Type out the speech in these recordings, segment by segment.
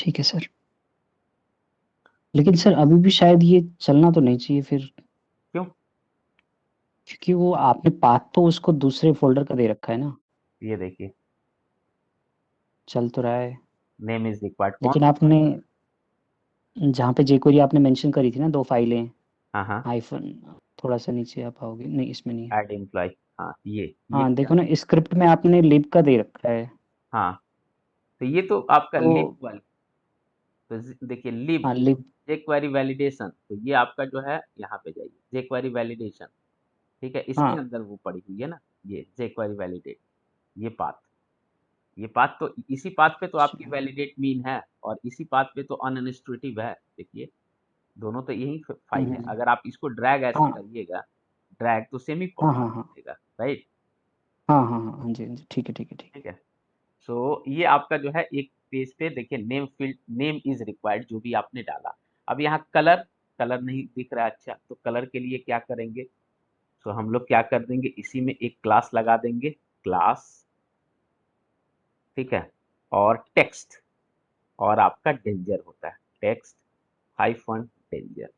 ठीक है सर। लेकिन सर अभी भी शायद ये चलना तो नहीं चाहिए फिर, क्यों? क्योंकि वो आपने पाथ तो उसको दूसरे फ़ोल्डर का दे रखा है ना, ये देखिए, चल तो रहा है। नेम इज रिक्वायर्ड, कौन लेकिन सा आपने फाइल? जहाँ पे jQuery आपने मेंशन करी थी ना 2 फाइलें, हाँ हाँ, हाइफ़न थोड़ा-सा नीचे आ पाओगे? नहीं, इसमें नहीं है। ऐड एम्प्लॉय, हाँ ये हाँ, क्या देखो है? ना स्क्रिप्ट में आपने lib का दे रखा है। हाँ, तो ये तो आपका तो लिब वाली, तो देखिए लिब हाँ, lib। jQuery वैलिडेशन, तो ये आपका जो है यहाँ पे जाइए jQuery वैलिडेशन, ठीक है, इसके हाँ, अंदर वो पड़ी हुई है ना, ये jQuery वैलिडेट, ये पाथ, ये पाथ तो इसी पाथ पे तो आपकी अच्छा। वैलिडेट मीन है, और इसी पाथ पे तो अनएडमिनिस्ट्रेटिव है। देखिए, दोनों तो यही हुँ, फाइल है। हुँ। अगर आप इसको ड्रैग ऐसे हाँ, करिएगा, ड्रैग तो सेमी हाँ, हाँ, हाँ। देगा, राइट? हाँ, हाँ, हाँ। हाँ जी, हाँ जी। ठीक है, ठीक है, ठीक है। ठीक है। सो ये आपका जो है एक पेज पे देखिए, name field, name is required जो भी आपने डाला। अब यहाँ कलर, कलर नहीं दिख रहा है, अच्छा तो कलर के लिए क्या करेंगे? तो हम लोग क्या कर देंगे, इसी में एक क्लास लगा देंगे, क्लास, ठीक है, और टेक्स्ट, और आपका डेंजर होता है, टेक्स्ट हाइफन डेंजर,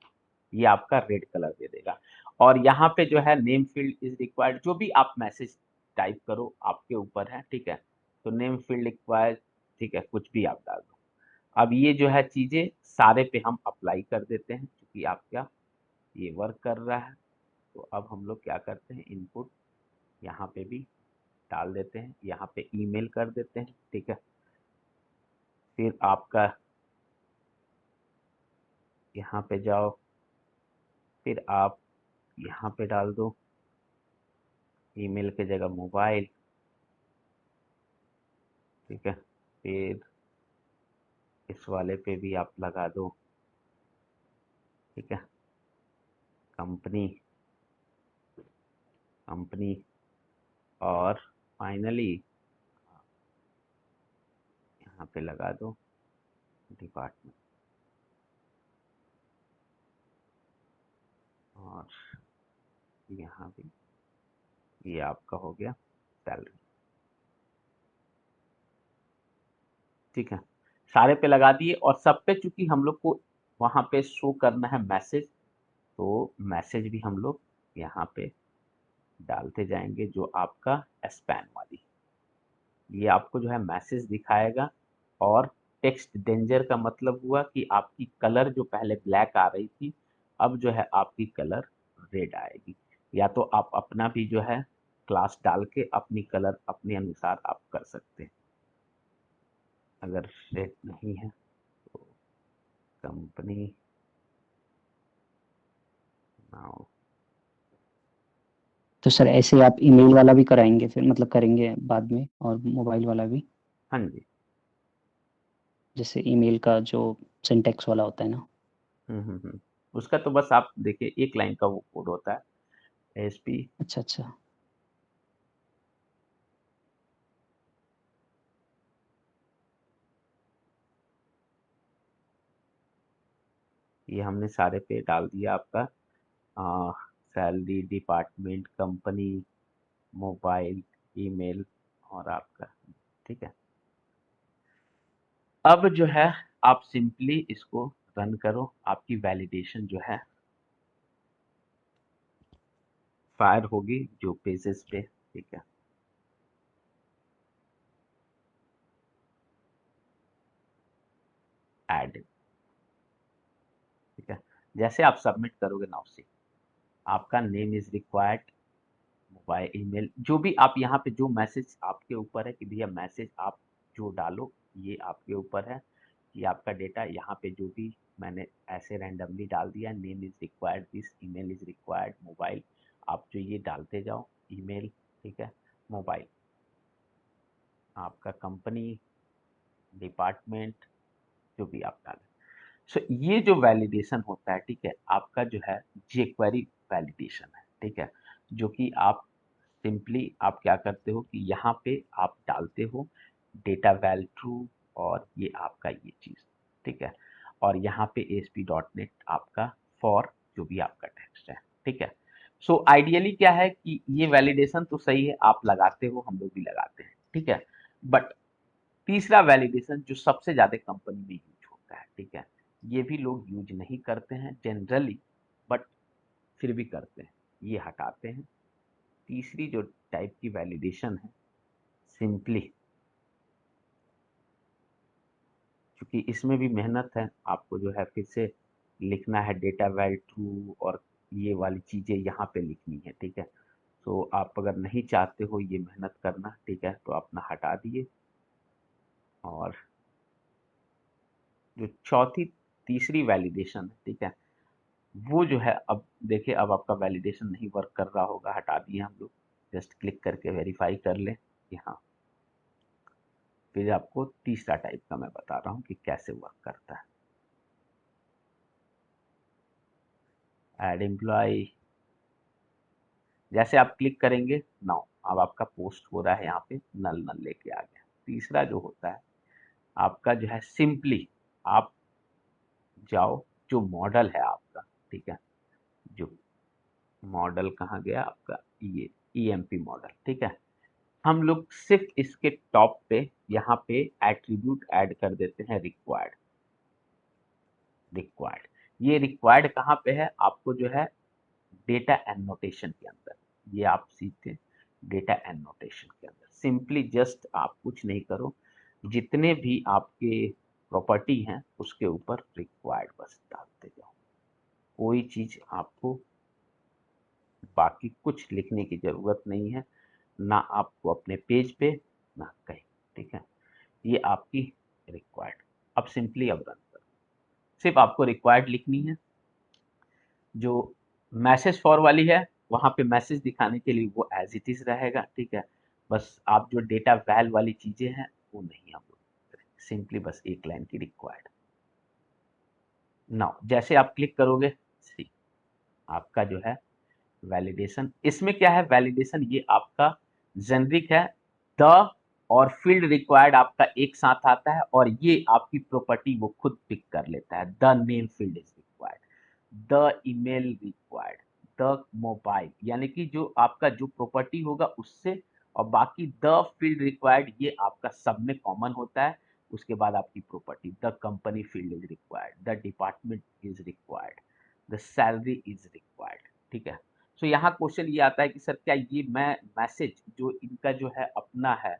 ये आपका रेड कलर दे देगा। और यहाँ पे जो है नेम फील्ड इज रिक्वायर्ड, जो भी आप मैसेज टाइप करो आपके ऊपर है, ठीक है, तो नेम फील्ड रिक्वायर्ड, ठीक है, कुछ भी आप डाल दो। अब ये जो है चीजें सारे पे हम अप्लाई कर देते हैं, क्योंकि आपका ये वर्क कर रहा है। तो अब हम लोग क्या करते हैं, इनपुट यहाँ पे भी डाल देते हैं, यहाँ पे ईमेल कर देते हैं, ठीक है, फिर आपका यहाँ पे जाओ, फिर आप यहाँ पे डाल दो ईमेल की जगह मोबाइल, ठीक है, फिर इस वाले पे भी आप लगा दो, ठीक है, कंपनी, कंपनी, और फाइनली यहाँ पे लगा दो डिपार्टमेंट, और यहाँ भी ये आपका हो गया सैलरी, ठीक है, सारे पे लगा दिए। और सब पे चूंकि हम लोग को वहाँ पे शो करना है मैसेज, तो मैसेज भी हम लोग यहाँ पे डालते जाएंगे, जो आपका स्पैम वाली, ये आपको जो है मैसेज दिखाएगा। और टेक्स्ट डेंजर का मतलब हुआ कि आपकी कलर जो पहले ब्लैक आ रही थी, अब जो है आपकी कलर रेड आएगी। या तो आप अपना भी जो है क्लास डाल के अपनी कलर अपने अनुसार आप कर सकते हैं। अगर रेड नहीं है तो कंपनी नाउ, तो सर ऐसे आप ईमेल वाला भी कराएँगे फिर, मतलब करेंगे बाद में, और मोबाइल वाला भी? हाँ जी, जैसे ईमेल का जो सिंटैक्स वाला होता है ना? उसका तो बस आप देखिए एक लाइन का वो कोड होता है, एसपी, अच्छा, अच्छा। ये हमने सारे पे डाल दिया आपका, salary, department, company, mobile, email, और आपका, ठीक है। अब जो है आप सिंपली इसको रन करो, आपकी वैलिडेशन जो है फायर होगी जो पेजेस पे, ठीक है, ऐड, ठीक है, जैसे आप सबमिट करोगे नाउ से आपका name is required, mobile, email, जो भी आप यहाँ पे जो मैसेज आपके ऊपर है कि भैया मैसेज आप जो डालो, ये आपके ऊपर है कि आपका डेटा यहाँ पे जो भी मैंने ऐसे रैंडमली डाल दिया, name is required this, email is required, mobile, आप जो ये डालते जाओ, ईमेल, ठीक है, मोबाइल, आपका कंपनी, डिपार्टमेंट, जो भी आप डालें। सो ये जो वैलिडेशन होता है, ठीक है, आपका जो है jQuery वैलिडेशन है, ठीक है, जो कि आप सिंपली आप क्या करते हो कि यहाँ पे आप डालते हो डेटा वैल ट्रू, और ये आपका ये चीज़, ठीक है, और यहाँ पे ASP.NET आपका फॉर जो भी आपका टेक्स्ट है, ठीक है। सो आइडियली क्या है कि ये वैलिडेशन तो सही है, आप लगाते हो, हम लोग भी लगाते हैं, ठीक है, बट तीसरा वैलिडेशन जो सबसे ज़्यादा कंपनी में यूज है, ठीक है। ये भी लोग यूज नहीं करते हैं जनरली, बट फिर भी करते हैं, ये हटाते हैं। तीसरी जो टाइप की वैलिडेशन है, सिंपली, क्योंकि इसमें भी मेहनत है, आपको जो है फिर से लिखना है डेटा वेल ट्रू, और ये वाली चीज़ें यहाँ पे लिखनी है, ठीक है। तो आप अगर नहीं चाहते हो ये मेहनत करना, ठीक है, तो अपना हटा दिए। और जो चौथी तीसरी वैलिडेशन है, ठीक है, वो जो है, अब देखिए, अब आपका वैलिडेशन नहीं वर्क कर रहा होगा, हटा दिए हम लोग। जस्ट क्लिक करके वेरीफाई कर लें कि हाँ। फिर आपको तीसरा टाइप का मैं बता रहा हूँ कि कैसे वर्क करता है। ऐड एम्प्लॉय, जैसे आप क्लिक करेंगे, नाउ अब आपका पोस्ट हो रहा है, यहाँ पे नल नल लेके आ गया। तीसरा जो होता है आपका, जो है सिंपली आप जाओ, जो मॉडल है आपका, ठीक है, जो मॉडल कहाँ गया आपका, ये ईएमपी मॉडल, ठीक है। हम लोग सिर्फ इसके टॉप पे यहाँ पे एट्रीब्यूट ऐड कर देते हैं, रिक्वायर्ड। रिक्वायर्ड, ये रिक्वायर्ड कहाँ पे है, आपको जो है डेटा एनोटेशन के अंदर, ये आप सीखते डेटा एनोटेशन के अंदर। सिंपली जस्ट आप कुछ नहीं करो, जितने भी आपके प्रॉपर्टी हैं उसके ऊपर रिक्वायर्ड बस डालते जाओ। कोई चीज आपको बाकी कुछ लिखने की जरूरत नहीं है, ना आपको अपने पेज पे, ना कहीं, ठीक है। ये आपकी रिक्वायर्ड। अब सिंपली अब रन करो, सिर्फ आपको रिक्वायर्ड लिखनी है। जो मैसेज फॉर वाली है, वहां पे मैसेज दिखाने के लिए वो एज इट इज रहेगा, ठीक है। बस आप जो डेटा वैल वाली चीजें हैं वो नहीं, हम लोग सिंपली बस एक लाइन की रिक्वायर्ड। नाउ जैसे आप क्लिक करोगे, सी आपका जो है वैलिडेशन, इसमें क्या है, वैलिडेशन ये आपका जेनरिक है। द और फील्ड रिक्वायर्ड आपका एक साथ आता है, और ये आपकी प्रॉपर्टी वो खुद पिक कर लेता है। The name field is required, the email required, the mobile, यानी कि जो आपका जो प्रॉपर्टी होगा उससे, और बाकी द फील्ड रिक्वायर्ड ये आपका सब में कॉमन होता है। उसके बाद आपकी property, the company field is required, the department is required, the salary is required, ठीक है। सो यहाँ क्वेश्चन ये आता है कि सर क्या ये मैं मैसेज जो इनका जो है अपना है,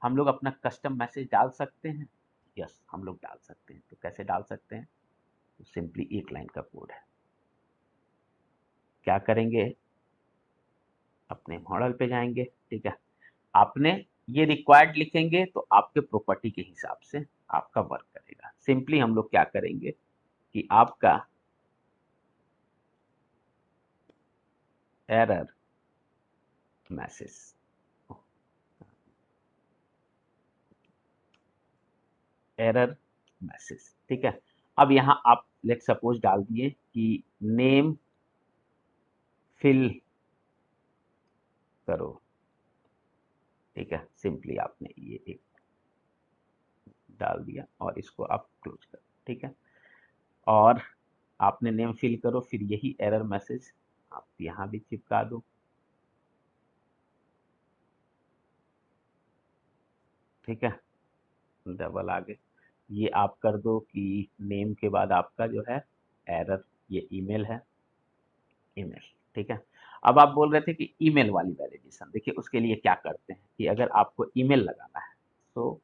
हम लोग अपना कस्टम मैसेज डाल सकते हैं? यस, हम लोग डाल सकते हैं। तो कैसे डाल सकते हैं? तो सिंपली एक लाइन का कोड है। क्या करेंगे, अपने मॉडल पे जाएंगे, ठीक है। आपने ये रिक्वायर्ड लिखेंगे तो आपके प्रॉपर्टी के हिसाब से आपका वर्क करेगा। सिंपली हम लोग क्या करेंगे कि आपका एरर मैसेज, एरर मैसेज, ठीक है। अब यहाँ आप लेट सपोज डाल दिए कि नेम फिल करो, ठीक है। सिंपली आपने ये एक डाल दिया और इसको आप क्लोज करो, ठीक है। और आपने नेम फिल करो, फिर यही एरर मैसेज आप यहाँ भी चिपका दो, ठीक है। डबल आगे ये आप कर दो कि नेम के बाद आपका जो है एरर, ये ईमेल है, ईमेल, ठीक है। अब आप बोल रहे थे कि ईमेल वाली वैलिडेशन, देखिए उसके लिए क्या करते हैं कि अगर आपको ईमेल लगाना है तो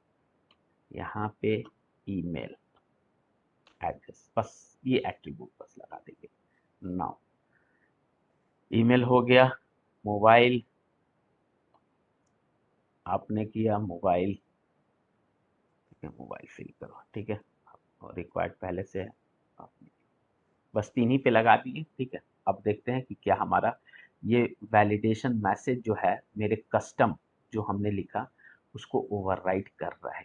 यहाँ पे ईमेल एड्रेस, बस ये एट्रीब्यूट बस लगा देंगे। नाउ ईमेल हो गया। मोबाइल आपने किया, मोबाइल, ठीक है, मोबाइल फिल करो, ठीक है। और रिक्वायर्ड पहले से है, आपने बस तीन ही पे लगा दिए, ठीक है। अब देखते हैं कि क्या हमारा ये वैलिडेशन मैसेज जो है मेरे कस्टम जो हमने लिखा उसको ओवरराइड कर रहा है,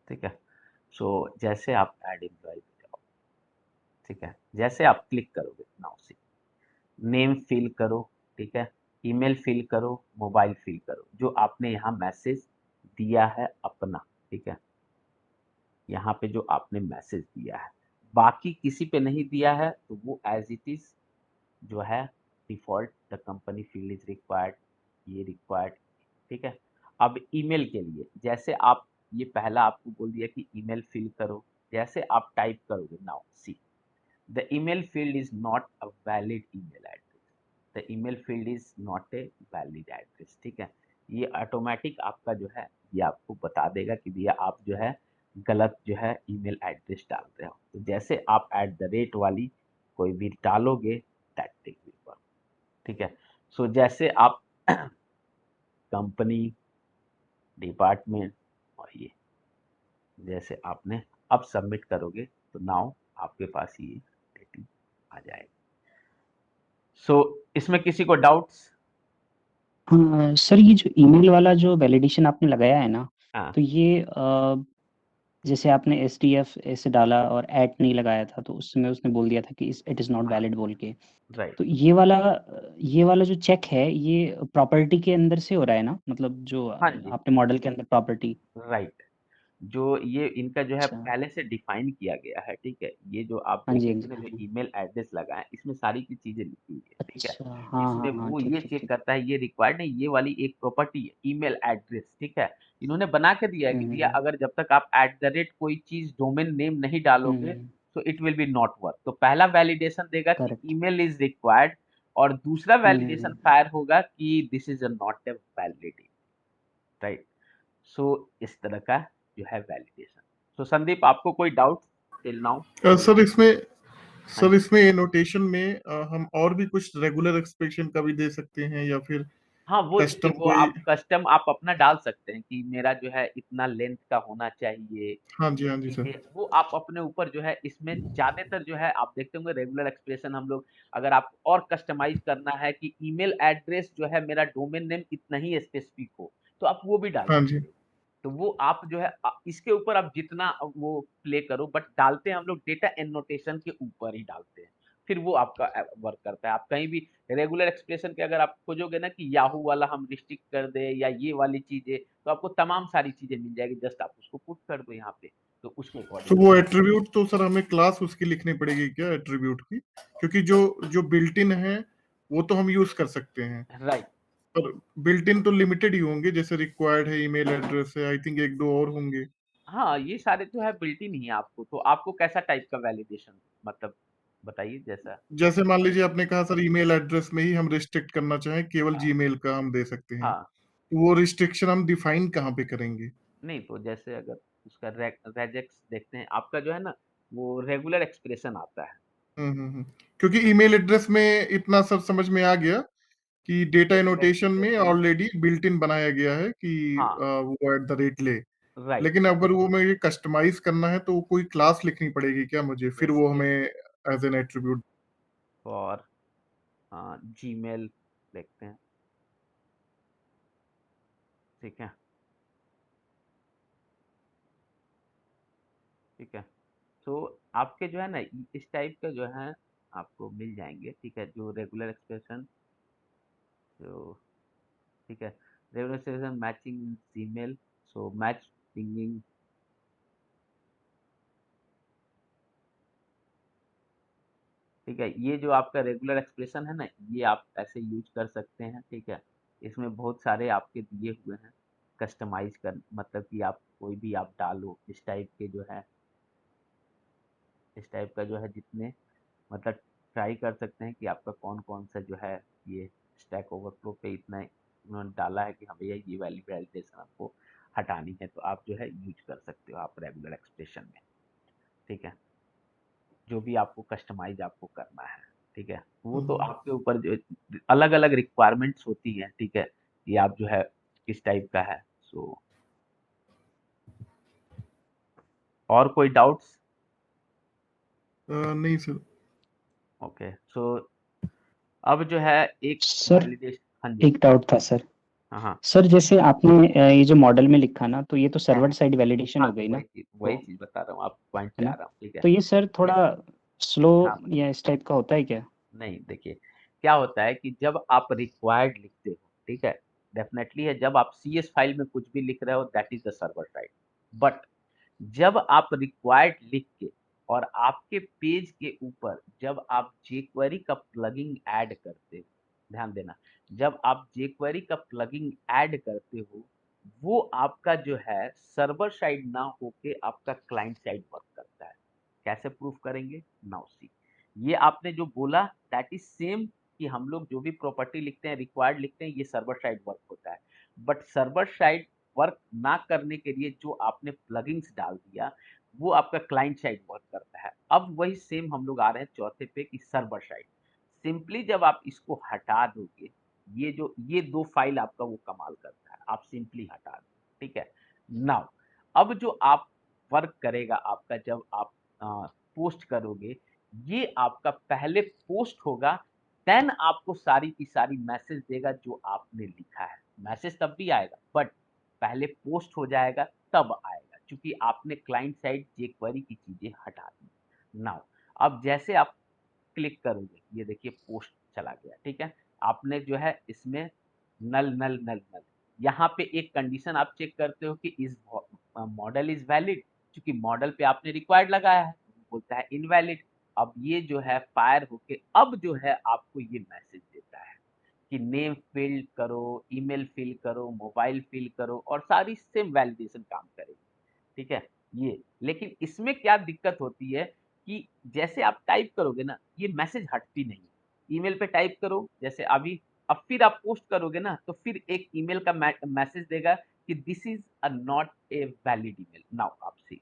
ठीक है। सो जैसे आप ऐड एम्प्लॉय पे जाओ, ठीक है, जैसे आप क्लिक करोगे, नाउ सी नेम फिल करो, ठीक है, ईमेल फिल करो, मोबाइल फिल करो, जो आपने यहाँ मैसेज दिया है अपना, ठीक है। यहाँ पे जो आपने मैसेज दिया है, बाकी किसी पे नहीं दिया है तो वो एज इट इज जो है default the company field is required, ये रिक्वायर्ड, ठीक है। अब ईमेल के लिए जैसे आप ये पहला आपको बोल दिया कि ईमेल फिल करो, जैसे आप टाइप करोगे now see the email field is not a valid email address, the email field is not a valid address, ठीक है। ये ऑटोमेटिक आपका जो है ये आपको बता देगा कि भैया आप जो है गलत जो है ईमेल एड्रेस डाल रहे हो। तो जैसे आप एट द रेट वाली कोई भी डालोगे दैट थिंग विल वर्क, ठीक है। सो जैसे आप कंपनी, डिपार्टमेंट और ये जैसे आपने अब सबमिट करोगे तो नाउ आपके पास ये रेटिंग आ जाएगी। सो इसमें किसी को डाउट्स? हाँ सर, ये जो ईमेल वाला जो वैलिडेशन आपने लगाया है ना, हाँ, तो ये जैसे आपने SDF ऐसे डाला और एट नहीं लगाया था, तो उसमें उसने बोल दिया था कि इट इज़ नॉट हाँ, वैलिड बोल के। राइट, तो ये वाला जो चेक है, ये प्रॉपर्टी के अंदर से हो रहा है ना, मतलब जो हाँ जी, आपने मॉडल के अंदर प्रॉपर्टी। राइट। जो ये इनका जो है अच्छा। पहले से डिफाइन किया गया है, ठीक है। ये जो आप हाँ जी, हाँ देखेंगे जी, ना, हाँ जो जी। ईमेल एड्रेस लगा है इसमें सारी की चीजें लिखी हुई है, ठीक है। अच्छा, हाँ इसमें हाँ हाँ, वो ठीक ये ठीक चेक ठीक। करता है, ये रिक्वायर्ड नहीं, ये वाली एक प्रॉपर्टी है ईमेल एड्रेस, ठीक है। इन्होंने बना के दिया है कि भैया हम्म। अगर जब तक आप एट द रेट कोई चीज डोमेन नेम नहीं डालोगे हम्म। तो it will be not work. तो पहला वैलिडेशन देगा कि करेक्ट। ईमेल इज रिक्वायर्ड, और दूसरा वैलिडेशन हम्म। फायर होगा कि this is a not a valid, right. So इस तरह का जो है वैलिडेशन। सो संदीप, आपको कोई डाउट टिल नाउ? सर इसमें हाँ जी। ये नोटेशन में हम और भी कुछ रेगुलर एक्सप्रेशन का भी दे सकते हैं या फिर हाँ, वो कस्टम देखो कोई? आप कस्टम आप अपना डाल सकते हैं कि मेरा जो है इतना लेंथ का होना चाहिए, हाँ जी, हाँ जी सर। ये वो आप अपने ऊपर जो है इसमें ज्यादातर जो है आप देखते होंगे रेगुलर एक्सप्रेशन हम लोग, अगर आप और कस्टमाइज करना है कि ईमेल एड्रेस जो है मेरा डोमेन नेम इतना ही स्पेसिफिक हो, तो आप वो भी डाल हाँ जी। सकते हो। तो वो आप जो है इसके ऊपर आप जितना वो प्ले करो, बट डालते हैं हम लोग डेटा एनोटेशन के ऊपर ही डालते हैं, फिर वो आपका वर्क करता है। आप कहीं भी रेगुलर एक्सप्रेशन के अगर आप खोजोगे ना कि याहू वाला हम रिस्ट्रिक्ट कर दे या ये वाली चीजें, तो आपको तमाम सारी चीजें मिल जाएगी, जस्ट आप उसको पुट कर दो यहाँ पे, तो उसके तो अकॉर्डिंग वो एट्रीब्यूट तो सर हमें क्लास उसकी लिखनी पड़ेगी क्या, एट्रीब्यूट की? क्योंकि जो जो बिल्ट इन है वो तो हम यूज कर सकते हैं, राइट। पर बिल्ट इन तो लिमिटेड ही होंगे, जैसे रिक्वायर्ड है, ईमेल एड्रेस है, आई थिंक एक दो और होंगे। हाँ, ये सारे जो है बिल्ट इन ही है आपको, तो आपको कैसा टाइप का वैलिडेशन मतलब बताइए जैसा। जैसे मान लीजिए आपने कहा सर ईमेल एड्रेस में ही हम रिस्ट्रिक्ट करना चाहें, केवल हाँ, जीमेल का हम दे सकते हैं, हाँ। तो वो रिस्ट्रिक्शन हम डिफाइन कहाँ पे करेंगे? नहीं, तो जैसे अगर उसका रेजेक्स देखते हैं, आपका जो है ना वो रेगुलर एक्सप्रेशन आता है। क्योंकि ईमेल एड्रेस में इतना सब समझ में आ गया कि डेटा रेगुलर एनोटेशन में एक्सप्रेशन, ऑलरेडी बिल्ट इन बनाया गया है कि हाँ, वो एट द रेट ले। राइट। लेकिन अगर वो मुझे कस्टमाइज करना है तो कोई क्लास लिखनी पड़ेगी क्या मुझे, फिर यस, वो यस। हमें एज एन एट्रीब्यूट? और जीमेल देखते हैं, ठीक है, ठीक है। तो आपके जो है ना इस टाइप का जो है आपको मिल जाएंगे, ठीक है, जो रेगुलर एक्सप्रेशन, जो ठीक है, regular expression matching Gmail, so match pinging, ठीक है। ये जो आपका रेगुलर एक्सप्रेशन है ना, ये आप ऐसे यूज कर सकते हैं, ठीक है। इसमें बहुत सारे आपके दिए हुए हैं कस्टमाइज कर, मतलब कि आप कोई भी आप डालो इस टाइप के जो है, इस टाइप का जो है जितने मतलब ट्राई कर सकते हैं कि आपका कौन कौन सा जो है ये स्टैक ओवरफ्लो पे इतना उन्होंने डाला है कि हाँ भैया ये वाली वैलिडेशन आपको हटानी है, तो आप जो है यूज कर सकते हो आप रेगुलर एक्सप्रेशन में, ठीक है। जो भी आपको कस्टमाइज आपको करना है, ठीक है, वो तो आपके ऊपर जो अलग अलग रिक्वायरमेंट्स होती हैं, ठीक है, कि आप जो है किस टाइप का है। सो और कोई डाउट्स? नहीं सर। ओके, सो अब जो है एक सर, वैलिडेशन, हाँ जी, एक डाउट था सर। हाँ, हाँ, सर जैसे आपने ये जो मॉडल में लिखा ना, तो ये तो हाँ, सर्वर हाँ, साइड वैलिडेशन हाँ, हो तो गई ना। वही तो चीज बता रहा हूँ, आप पॉइंट है पे आ ना, रहा हूँ, ठीक है। तो ये सर थोड़ा स्लो हाँ, या इस टाइप का होता है क्या? नहीं देखिए, क्या होता है कि जब आप रिक्वायर्ड लिखते हो, ठीक है, डेफिनेटली है, जब आप CS फाइल में कुछ भी लिख रहे हो that is the server side, but जब आप रिक्वायर्ड लिख के और आपके पेज के ऊपर जब आप jQuery का प्लगइन ऐड करते हो, ध्यान देना, जब आप jQuery का प्लगइन ऐड करते हो, वो आपका जो है सर्वर साइड ना होके आपका क्लाइंट साइड वर्क करता है। कैसे प्रूफ करेंगे? नाउ सी, ये आपने जो बोला दैट इज सेम, कि हम लोग जो भी प्रॉपर्टी लिखते हैं, रिक्वायर्ड लिखते हैं, ये सर्वर साइड वर्क होता है। बट सर्वर साइड वर्क ना करने के लिए जो आपने प्लगइन्स डाल दिया, वो आपका क्लाइंट साइड वर्क करता है। अब वही सेम हम लोग आ रहे हैं चौथे पे कि सर्वर साइड। सिंपली जब आप इसको हटा दोगे, ये दो फाइल आपका वो कमाल करता है, आप सिंपली हटा दो, ठीक है। नाउ अब जो आप वर्क करेगा आपका, जब आप पोस्ट करोगे, ये आपका पहले पोस्ट होगा, देन आपको सारी की सारी मैसेज देगा जो आपने लिखा है। मैसेज तब भी आएगा, बट पहले पोस्ट हो जाएगा तब आएगा, क्योंकि आपने क्लाइंट साइड jQuery की चीजें हटा दी। नाउ अब जैसे आप क्लिक करोगे, ये देखिए पोस्ट चला गया, ठीक है। आपने जो है इसमें नल नल नल नल, यहाँ पे एक कंडीशन आप चेक करते हो कि इज मॉडल इज वैलिड, क्योंकि मॉडल पे आपने रिक्वायर्ड लगाया है, तो बोलता है इनवैलिड। अब ये जो है फायर होके अब जो है आपको ये मैसेज देता है कि नेम फिल करो, ईमेल फिल करो, मोबाइल फिल करो, और सारी सेम वैलिडेशन काम करेगी, ठीक है। ये लेकिन इसमें क्या दिक्कत होती है कि जैसे आप टाइप करोगे ना, ये मैसेज हटती नहीं है। ईमेल पे टाइप करो जैसे अभी, अब फिर आप पोस्ट करोगे ना, तो फिर एक ईमेल का मैसेज देगा कि this is a not a valid email. Now आप सी,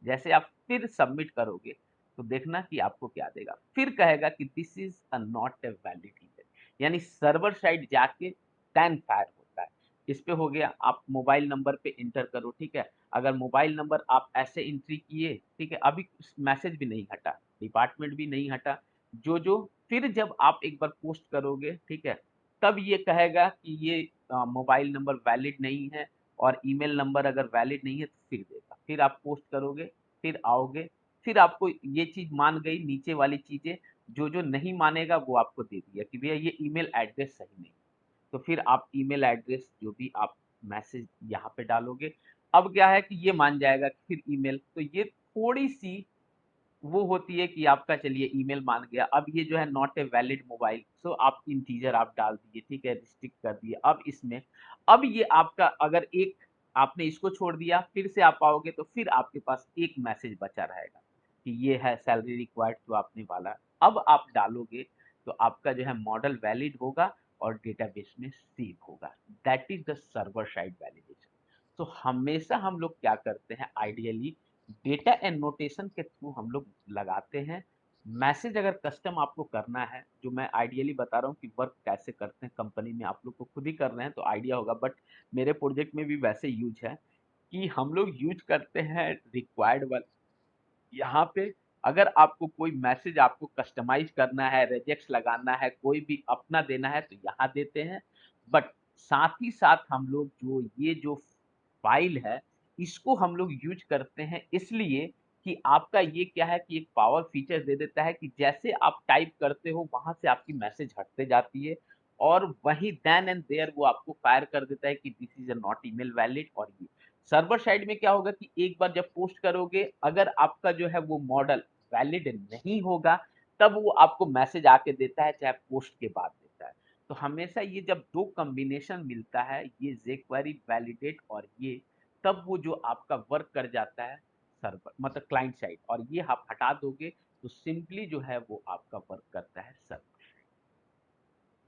जैसे आप फिर सबमिट करोगे, तो देखना कि आपको क्या देगा, फिर कहेगा कि this is a not a valid email, यानी सर्वर साइड जाके देन फायर होता है। इस पे हो गया, आप मोबाइल नंबर पे इंटर करो, ठीक है। अगर मोबाइल नंबर आप ऐसे एंट्री किए, ठीक है, अभी मैसेज भी नहीं हटा, डिपार्टमेंट भी नहीं हटा, जो फिर जब आप एक बार पोस्ट करोगे, ठीक है, तब ये कहेगा कि ये मोबाइल नंबर वैलिड नहीं है, और ईमेल नंबर अगर वैलिड नहीं है तो फिर देगा। फिर आप पोस्ट करोगे, फिर आओगे, फिर आपको ये चीज मान गई, नीचे वाली चीजें जो नहीं मानेगा वो आपको दे दिया कि भैया ये ईमेल एड्रेस सही नहीं। तो फिर आप ईमेल एड्रेस जो भी आप मैसेज यहाँ पे डालोगे, अब क्या है कि ये मान जाएगा कि फिर ईमेल, तो ये थोड़ी सी वो होती है कि आपका चलिए ईमेल मान गया। अब ये जो है नॉट ए वैलिड मोबाइल, सो आप इंटीजर आप डाल दिए, ठीक है, रिस्ट्रिक्ट कर दिए। अब इसमें अब ये आपका अगर एक आपने इसको छोड़ दिया, फिर से आप आओगे तो फिर आपके पास एक मैसेज बचा रहेगा कि ये है सैलरी रिक्वायर्ड जो आपने वाला। अब आप डालोगे तो आपका जो है मॉडल वैलिड होगा और डेटाबेस में सेव होगा। That is the server side validation. तो हमेशा हम लोग क्या करते हैं, आइडियली डेटा एनोटेशन के थ्रू हम लोग लगाते हैं। मैसेज अगर कस्टम आपको करना है, जो मैं आइडियली बता रहा हूँ कि वर्क कैसे करते हैं कंपनी में, आप लोग को खुद ही कर रहे हैं तो आइडिया होगा, बट मेरे प्रोजेक्ट में भी वैसे यूज है कि हम लोग यूज करते हैं रिक्वायर्ड वाला। यहाँ पे अगर आपको कोई मैसेज आपको कस्टमाइज करना है, रेजेक्ट्स लगाना है, कोई भी अपना देना है, तो यहाँ देते हैं। बट साथ ही साथ हम लोग जो फाइल है, इसको हम लोग यूज करते हैं इसलिए कि आपका ये क्या है कि एक पावर फीचर दे देता है कि जैसे आप टाइप करते हो वहां से आपकी मैसेज हटते जाती है, और वही देन एंड देयर वो आपको फायर कर देता है कि this is a not email valid. और ये सर्वर साइड में क्या होगा कि एक बार जब पोस्ट करोगे, अगर आपका जो है वो मॉडल वैलिड नहीं होगा, तब वो आपको मैसेज आके देता है, चाहे पोस्ट के बाद देता है। तो हमेशा ये जब दो कॉम्बिनेशन मिलता है, ये jQuery वैलिडेट और ये, तब वो जो आपका वर्क कर जाता है सर्वर मतलब क्लाइंट साइड, और ये आप हटा दोगे तो सिंपली जो है वो आपका वर्क करता है सर्वर।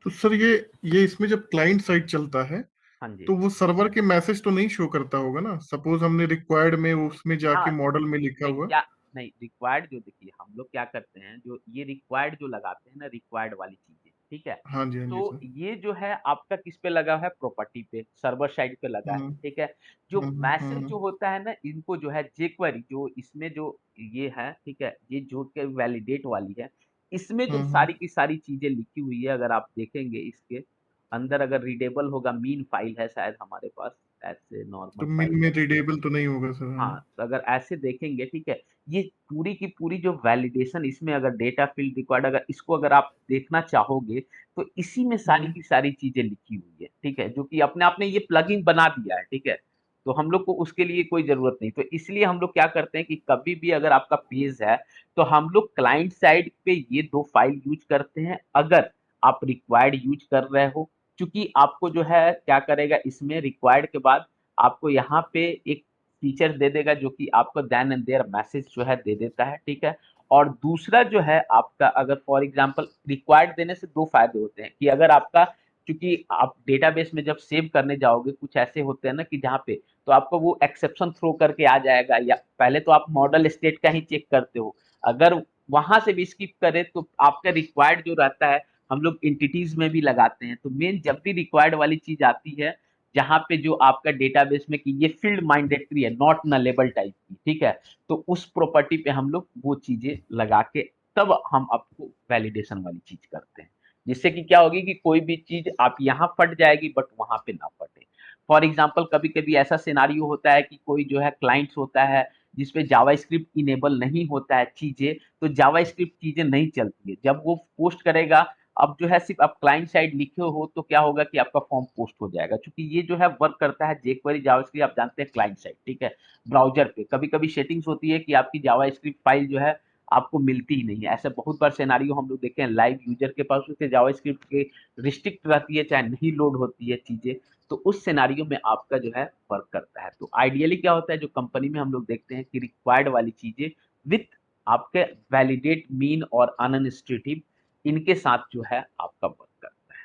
तो सर ये इसमें जब क्लाइंट साइड चलता है हाँ जी। तो वो सर्वर के मैसेज तो नहीं शो करता होगा ना? सपोज हमने रिक्वायर्ड में उसमें जाके हाँ, मॉडल में लिखा नहीं हुआ। क्या, नहीं रिक्वायर्ड जो देखिए हम लोग क्या करते हैं, जो ये रिक्वायर्ड जो लगाते हैं ना, रिक्वायर्ड वाली चीजें, ठीक है। हाँ जी, हाँ जी तो सर। ये जो है आपका किस पे लगा है, प्रॉपर्टी पे, सर्वर साइड पे लगा है, हम्म ठीक है। जो मैसेज हम्म जो होता है ना, इनको जो है jQuery जो इसमें जो ये है, ठीक है, ये जो के वैलिडेट वाली है, इसमें जो हम्म। सारी की सारी चीजें लिखी हुई है, अगर आप देखेंगे इसके अंदर, अगर रीडेबल होगा, मीन फाइल है शायद हमारे पास, ऐसे नॉर्मल तो मिन फाइल में है। रीडेबल तो नहीं होगा सर? हाँ। हाँ, तो अगर ऐसे देखेंगे, ठीक है, ये पूरी की पूरी जो वैलिडेशन इसमें, अगर डेटा फील्ड रिक्वायर्ड, अगर इसको अगर आप देखना चाहोगे, तो इसी में सारी हम्म की सारी चीजें लिखी हुई है, ठीक है, जो कि अपने आपने ये प्लगइन बना दिया है, ठीक है। तो हम लोग को उसके लिए कोई जरूरत नहीं, तो इसलिए हम लोग क्या करते हैं कि कभी भी अगर आपका पेज है, तो हम लोग क्लाइंट साइड पे ये दो फाइल यूज करते हैं। अगर आप रिक्वायर्ड यूज कर रहे हो, क्योंकि आपको जो है क्या करेगा इसमें रिक्वायर्ड के बाद आपको यहाँ पे एक फीचर दे देगा जो कि आपको देन एंड देयर मैसेज जो है दे देता है, ठीक है। और दूसरा जो है आपका, अगर फॉर एग्जांपल रिक्वायर्ड देने से दो फायदे होते हैं कि अगर आपका, क्योंकि आप डेटाबेस में जब सेव करने जाओगे कुछ ऐसे होते हैं ना कि जहाँ पे तो आपको वो एक्सेप्शन थ्रो करके आ जाएगा, या पहले तो आप मॉडल स्टेट का ही चेक करते हो, अगर वहां से भी स्किप करे तो आपका रिक्वायर्ड जो रहता है हम लोग एंटिटीज में भी लगाते हैं। तो मेन जब भी रिक्वायर्ड वाली चीज आती है जहाँ पे जो आपका डेटाबेस में कि ये फील्ड माइंडेटरी है, नॉट नलेबल टाइप की, ठीक है, तो उस प्रॉपर्टी पे हम लोग वो चीजें लगा के तब हम आपको वैलिडेशन वाली चीज करते हैं, जिससे कि क्या होगी कि कोई भी चीज आप यहाँ फट जाएगी बट वहां पे ना फटे। फॉर एग्जाम्पल कभी कभी ऐसा सिनारियो होता है कि कोई जो है क्लाइंट्स होता है जिसपे जावास्क्रिप्ट इनेबल नहीं होता है चीजें, तो जावास्क्रिप्ट चीजें नहीं चलती है, जब वो पोस्ट करेगा अब जो है सिर्फ आप क्लाइंट साइड लिखे हो तो क्या होगा कि आपका फॉर्म पोस्ट हो जाएगा, क्योंकि ये जो है वर्क करता है jQuery जावास्क्रिप्ट, आप जानते हैं क्लाइंट साइड, ठीक है, ब्राउजर पे कभी कभी सेटिंग्स होती है कि आपकी जावास्क्रिप्ट फाइल जो है आपको मिलती ही नहीं है। ऐसा बहुत बार सिनारियो हम लोग देखे हैं, लाइव यूजर के पास उसके जावास्क्रिप्ट के रिस्ट्रिक्ट रहती है, चाहे नहीं लोड होती है चीजें, तो उस सिनारियो में आपका जो है वर्क करता है। तो आइडियली क्या होता है जो कंपनी में हम लोग देखते हैं कि रिक्वायर्ड वाली चीजें विथ आपके वैलिडेट, मीन और अनअनस्टेटिव, इनके साथ जो है आपका वर्क करता है,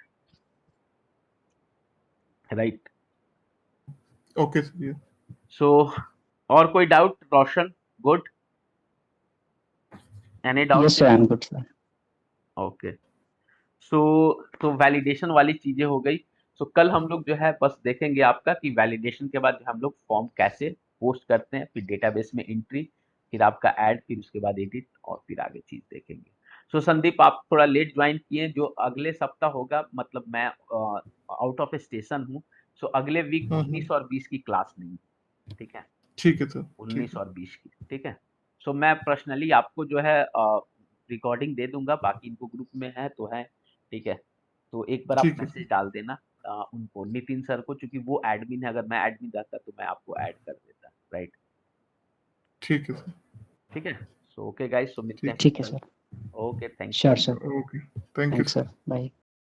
राइट। Okay sir. सो और कोई doubt Roshan? Good, any doubt? Yes sir, I am good sir. Okay, so तो वैलिडेशन वाली चीजें हो गई। सो कल हम लोग जो है बस देखेंगे आपका कि वैलिडेशन के बाद हम लोग फॉर्म कैसे पोस्ट करते हैं, फिर डेटाबेस में एंट्री, फिर आपका ऐड, फिर उसके बाद एडिट, और फिर आगे चीज देखेंगे। सो संदीप आप थोड़ा लेट ज्वाइन किए, जो अगले सप्ताह होगा, मतलब मैं आउट ऑफ स्टेशन हूँ, सो अगले वीक 19 और 20 की क्लास नहीं है, ठीक है, ठीक है सर। 19 और 20 की, ठीक है। सो मैं पर्सनली आपको जो है रिकॉर्डिंग दे दूंगा, बाकी इनको ग्रुप में है तो है, ठीक है, तो एक बार आप ठीक है मैसेज डाल देना उनको, नितिन सर को, क्योंकि वो एडमिन है, अगर मैं एडमिन रहता तो मैं आपको ऐड कर देता, राइट। ठीक है सर। ठीक है, सो ओके गाइस, सो मिलते हैं ठीक फिर ठीक है कल। Sir. Okay, thank you. Sure sir. Okay, thank you thanks sir. Sir, bye.